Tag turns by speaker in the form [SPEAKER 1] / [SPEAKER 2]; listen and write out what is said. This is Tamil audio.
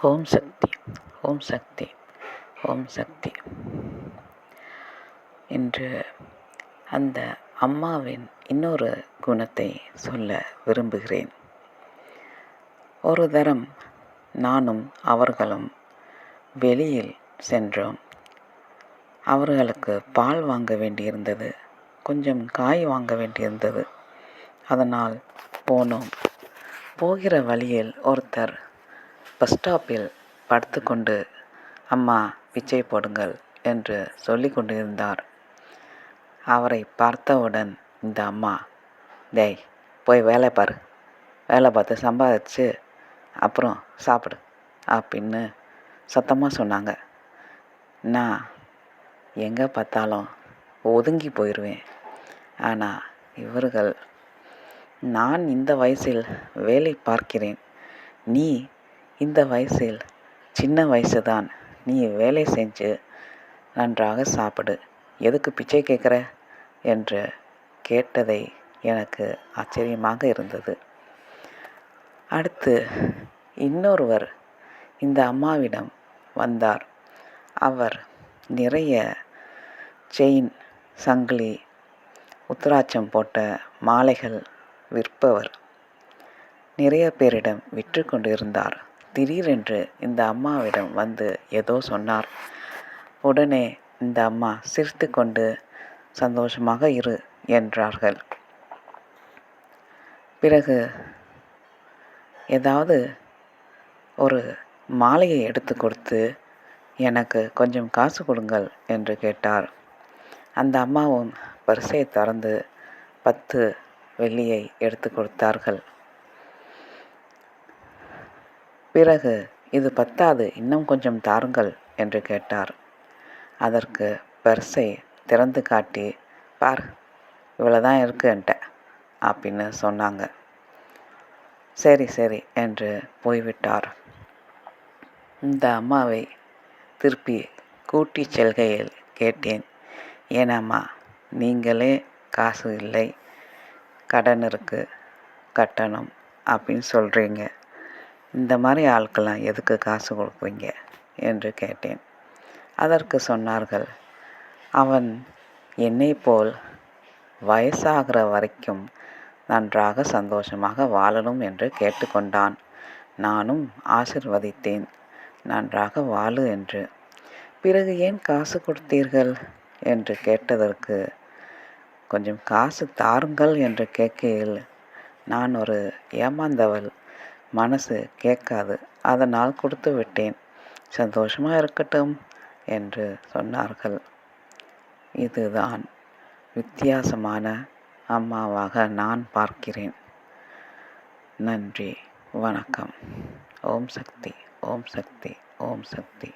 [SPEAKER 1] ஓம் சக்தி, ஓம் சக்தி, ஓம் சக்தி. இன்று அந்த அம்மாவின் இன்னொரு குணத்தை சொல்ல விரும்புகிறேன். ஒரு தரம் நானும் அவர்களும் வெளியில் சென்றோம். அவர்களுக்கு பால் வாங்க வேண்டியிருந்தது, கொஞ்சம் காய் வாங்க வேண்டியிருந்தது. அதனால் போனோம். போகிற வழியில் ஒருத்தர் பஸ் ஸ்டாப்பில் படுத்துக்கொண்டு அம்மா பிச்சை போடுங்கள் என்று சொல்லி கொண்டிருந்தார். அவரை பார்த்தவுடன் இந்த அம்மா, டேய் போய் வேலை பாரு, வேலை பார்த்து சம்பாதிச்சு அப்புறம் சாப்பிடு அப்படின்னு சத்தமாக சொன்னாங்க. நான் எங்கே பார்த்தாலும் ஒதுங்கி போயிடுவேன். ஆனால் இவர்கள், நான் இந்த வயசில் வேலை பார்க்கிறேன், நீ இந்த வயசில் சின்ன வயசு தான், நீ வேலை செஞ்சு நன்றாக சாப்பிடு, எதுக்கு பிச்சை கேட்குற என்று கேட்டதை எனக்கு ஆச்சரியமாக இருந்தது. அடுத்து இன்னொருவர் இந்த அம்மாவிடம் வந்தார். அவர் நிறைய செயின், சங்கிலி, உத்திராட்சம் போட்ட மாலைகள் விற்பவர். நிறைய பேரிடம் விற்று கொண்டிருந்தார். திடீரென்று இந்த அம்மாவிடம் வந்து ஏதோ சொன்னார். உடனே இந்த அம்மா சிரித்து கொண்டு சந்தோஷமாக இரு என்றார்கள். பிறகு ஏதாவது ஒரு மாலையை எடுத்து கொடுத்து எனக்கு கொஞ்சம் காசு கொடுங்கள் என்று கேட்டார். அந்த அம்மாவும் பர்ஸை திறந்து 10 வெள்ளியை எடுத்து கொடுத்தார்கள். பிறகு இது பத்தாது, இன்னும் கொஞ்சம் தாருங்கள் என்று கேட்டார். அதற்கு பர்ஸை திறந்து காட்டி, பார் இவ்வளோதான் இருக்குன்ட்ட அப்படின்னு சொன்னாங்க. சரி சரி என்று போய்விட்டார். இந்த அம்மாவை திருப்பி கூட்டி செல்கையில் கேட்டேன், ஏனாம்மா நீங்களே காசு இல்லை, கடன் இருக்கு, கட்டணும் அப்படின்னு சொல்கிறீங்க, இந்த மாதிரி ஆட்கள்லாம் எதுக்கு காசு கொடுக்குறீங்க என்று கேட்டேன். அதற்கு சொன்னார்கள், அவன் என்னை போல் வயசாகிற வரைக்கும் நன்றாக சந்தோஷமாக வாழணும் என்று கேட்டுக்கொண்டான். நானும் ஆசிர்வதித்தேன், நன்றாக வாழு என்று. பிறகு ஏன் காசு கொடுத்தீர்கள் என்று கேட்டதற்கு, கொஞ்சம் காசு தாருங்கள் என்று கேட்கையில் நான் ஒரு ஏமாந்தவள், மனசு கேட்காது, அதனால் கொடுத்து விட்டேன், சந்தோஷமாக இருக்கட்டும் என்று சொன்னார்கள். இதுதான் வித்தியாசமான அம்மாவாக நான் பார்க்கிறேன். நன்றி, வணக்கம். ஓம் சக்தி, ஓம் சக்தி, ஓம் சக்தி.